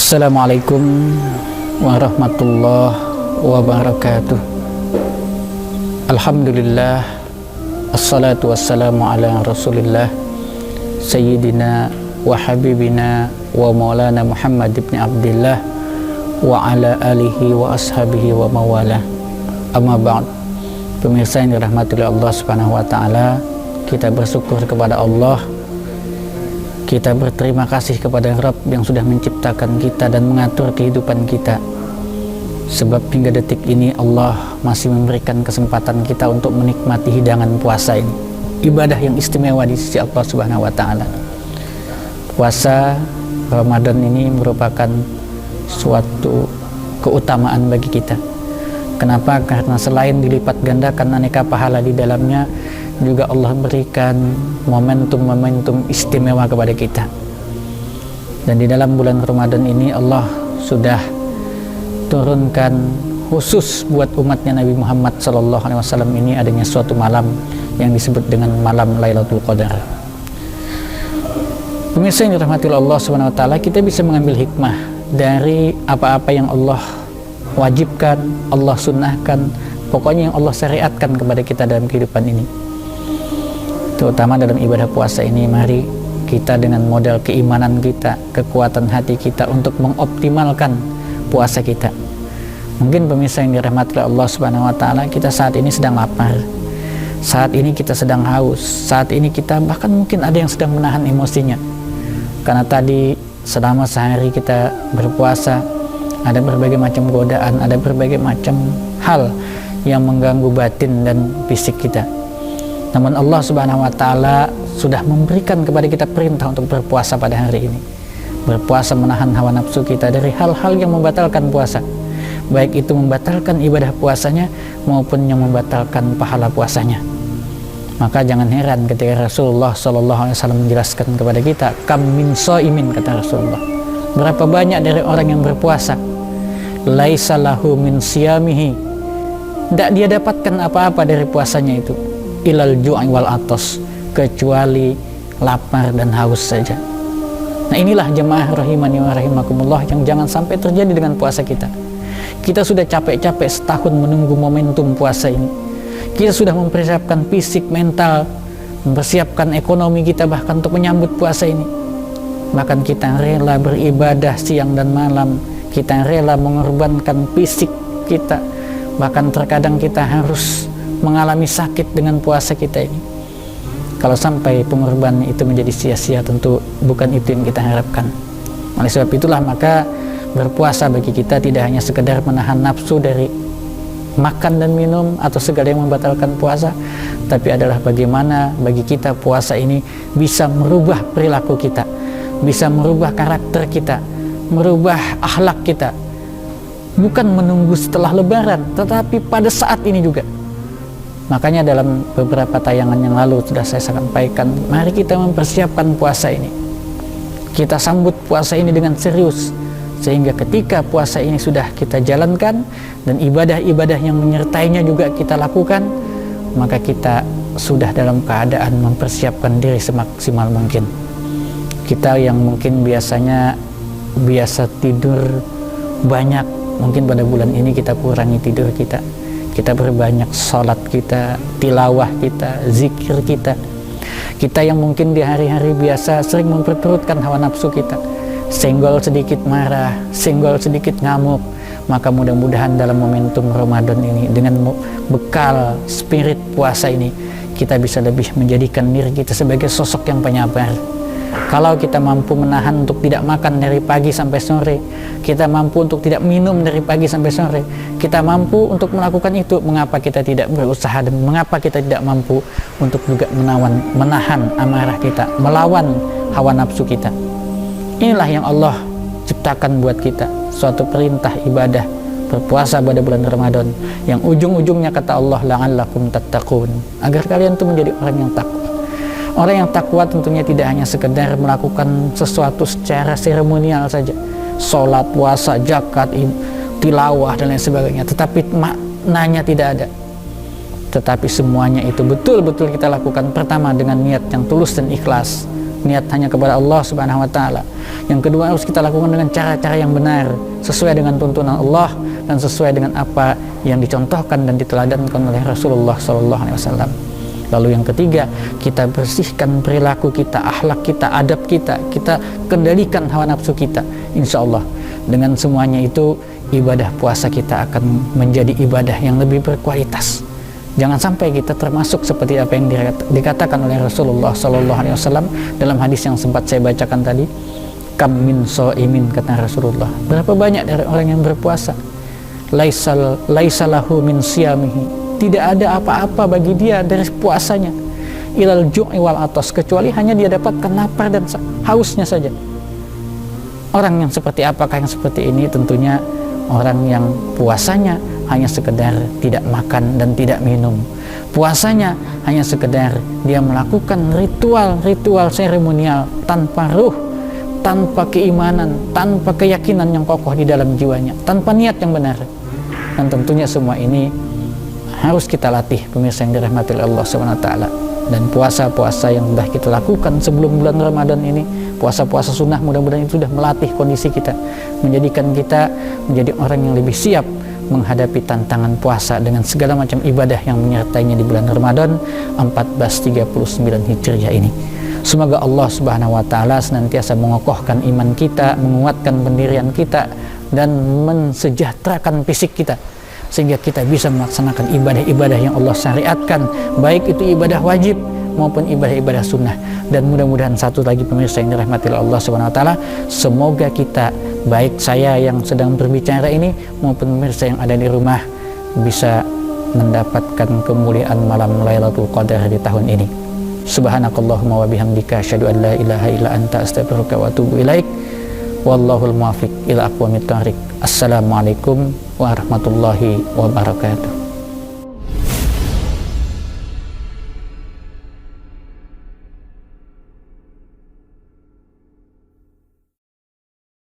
Assalamualaikum warahmatullahi wabarakatuh. Alhamdulillah, assalatu wassalamu ala rasulillah Sayyidina wa habibina wa maulana Muhammad ibn Abdillah wa ala alihi wa ashabihi wa mawala. Amma ba'd. Pemirsa yang dirahmati oleh Allah subhanahu wa ta'ala, kita bersyukur kepada Allah, kita berterima kasih kepada Rabb yang sudah menciptakan kita dan mengatur kehidupan kita. Sebab hingga detik ini Allah masih memberikan kesempatan kita untuk menikmati hidangan puasa ini, ibadah yang istimewa di sisi Allah subhanahu wa ta'ala. Puasa Ramadan ini merupakan suatu keutamaan bagi kita. Kenapa? Karena selain dilipat gandakan aneka pahala di dalamnya, juga Allah berikan momentum-momentum istimewa kepada kita. Dan di dalam bulan Ramadan ini Allah sudah turunkan khusus buat umatnya Nabi Muhammad SAW ini adanya suatu malam yang disebut dengan malam Lailatul Qadar. Pemirsa yang dirahmati Allah Subhanahu wa taala, kita bisa mengambil hikmah dari apa-apa yang Allah wajibkan, Allah sunnahkan, pokoknya yang Allah syariatkan kepada kita dalam kehidupan ini. Terutama dalam ibadah puasa ini, mari kita dengan modal keimanan kita, kekuatan hati kita untuk mengoptimalkan puasa kita. Mungkin pemirsa yang dirahmati Allah Subhanahu wa taala, kita saat ini sedang lapar, saat ini kita sedang haus, saat ini kita bahkan mungkin ada yang sedang menahan emosinya karena tadi selama sehari kita berpuasa, ada berbagai macam godaan, ada berbagai macam hal yang mengganggu batin dan fisik kita. Namun Allah Subhanahu wa taala sudah memberikan kepada kita perintah untuk berpuasa pada hari ini. Berpuasa menahan hawa nafsu kita dari hal-hal yang membatalkan puasa, baik itu membatalkan ibadah puasanya maupun yang membatalkan pahala puasanya. Maka jangan heran ketika Rasulullah SAW menjelaskan kepada kita, kam min shaimin, kata Rasulullah, berapa banyak dari orang yang berpuasa, laisa lahu min siyamihi, tidak dia dapatkan apa-apa dari puasanya itu, ilal ju'i wal atas, kecuali lapar dan haus saja. Nah, inilah jemaah rahimani wa rahimakumullah yang jangan sampai terjadi dengan puasa kita. Kita sudah capek-capek setahun menunggu momentum puasa ini. Kita sudah mempersiapkan fisik, mental, mempersiapkan ekonomi kita bahkan untuk menyambut puasa ini. Bahkan kita rela beribadah siang dan malam, kita rela mengorbankan fisik kita, bahkan terkadang kita harus mengalami sakit dengan puasa kita ini. Kalau sampai pengorbanan itu menjadi sia-sia, tentu bukan itu yang kita harapkan. Oleh sebab itulah maka berpuasa bagi kita tidak hanya sekedar menahan nafsu dari makan dan minum atau segala yang membatalkan puasa, tapi adalah bagaimana bagi kita puasa ini bisa merubah perilaku kita, bisa merubah karakter kita, merubah akhlak kita. Bukan menunggu setelah lebaran, tetapi pada saat ini juga. Makanya dalam beberapa tayangan yang lalu sudah saya sampaikan, mari kita mempersiapkan puasa ini. Kita sambut puasa ini dengan serius, sehingga ketika puasa ini sudah kita jalankan dan ibadah-ibadah yang menyertainya juga kita lakukan, maka kita sudah dalam keadaan mempersiapkan diri semaksimal mungkin. Kita yang mungkin biasanya biasa tidur banyak, mungkin pada bulan ini kita kurangi tidur kita. Kita berbanyak sholat kita, tilawah kita, zikir kita. Kita yang mungkin di hari-hari biasa sering memperturutkan hawa nafsu kita, senggol sedikit marah, senggol sedikit ngamuk. Maka mudah-mudahan dalam momentum Ramadan ini, dengan bekal spirit puasa ini, kita bisa lebih menjadikan diri kita sebagai sosok yang penyabar. Kalau kita mampu menahan untuk tidak makan dari pagi sampai sore, kita mampu untuk tidak minum dari pagi sampai sore, kita mampu untuk melakukan itu, mengapa kita tidak berusaha dan mengapa kita tidak mampu untuk juga menahan amarah kita, melawan hawa nafsu kita? Inilah yang Allah ciptakan buat kita, suatu perintah ibadah berpuasa pada bulan Ramadan yang ujung-ujungnya kata Allah, la'allakum tattaqun, agar kalian tuh menjadi orang yang takwa. Orang yang takwa tentunya tidak hanya sekedar melakukan sesuatu secara seremonial saja, sholat, puasa, zakat, tilawah dan lain sebagainya, tetapi maknanya tidak ada. Tetapi semuanya itu betul-betul kita lakukan pertama dengan niat yang tulus dan ikhlas, niat hanya kepada Allah Subhanahu wa taala. Yang kedua, harus kita lakukan dengan cara-cara yang benar, sesuai dengan tuntunan Allah dan sesuai dengan apa yang dicontohkan dan diteladankan oleh Rasulullah sallallahu alaihi wasallam. Lalu yang ketiga, kita bersihkan perilaku kita, akhlak kita, adab kita, kita kendalikan hawa nafsu kita. Insya Allah dengan semuanya itu, ibadah puasa kita akan menjadi ibadah yang lebih berkualitas. Jangan sampai kita termasuk seperti apa yang dikatakan oleh Rasulullah sallallahu alaihi wasallam dalam hadis yang sempat saya bacakan tadi. Kam min shaimin, kata Rasulullah, berapa banyak dari orang yang berpuasa, laisalahu min siyamihi, tidak ada apa-apa bagi dia dari puasanya, ilal ju'i wal atas, kecuali hanya dia dapatkan lapar dan hausnya saja. Orang yang seperti apakah yang seperti ini? Tentunya orang yang puasanya hanya sekedar tidak makan dan tidak minum. Puasanya hanya sekedar dia melakukan ritual seremonial tanpa ruh, tanpa keimanan, tanpa keyakinan yang kokoh di dalam jiwanya, tanpa niat yang benar. Dan tentunya semua ini harus kita latih, pemirsa yang dirahmati Allah SWT. Dan puasa-puasa yang sudah kita lakukan sebelum bulan Ramadan ini, puasa-puasa sunnah, mudah-mudahan itu sudah melatih kondisi kita, menjadikan kita menjadi orang yang lebih siap menghadapi tantangan puasa dengan segala macam ibadah yang menyertainya di bulan Ramadan 1439 Hijriah ini. Semoga Allah Subhanahu wa taala senantiasa mengokohkan iman kita, menguatkan pendirian kita, dan mensejahterakan fisik kita, sehingga kita bisa melaksanakan ibadah-ibadah yang Allah syariatkan, baik itu ibadah wajib maupun ibadah-ibadah sunnah. Dan mudah-mudahan satu lagi, pemirsa yang dirahmati Allah Subhanahu wa taala, semoga kita, baik saya yang sedang berbicara ini maupun pemirsa yang ada di rumah, bisa mendapatkan kemuliaan malam Lailatul Qadar di tahun ini. Subhanakallahumma wa bihamdika, asyhadu an la ilaha illa anta, astaghfiruka wa atubu ilaik. Wallahul muwaffiq ila aqwamit thoriq. Assalamualaikum warahmatullahi wabarakatuh.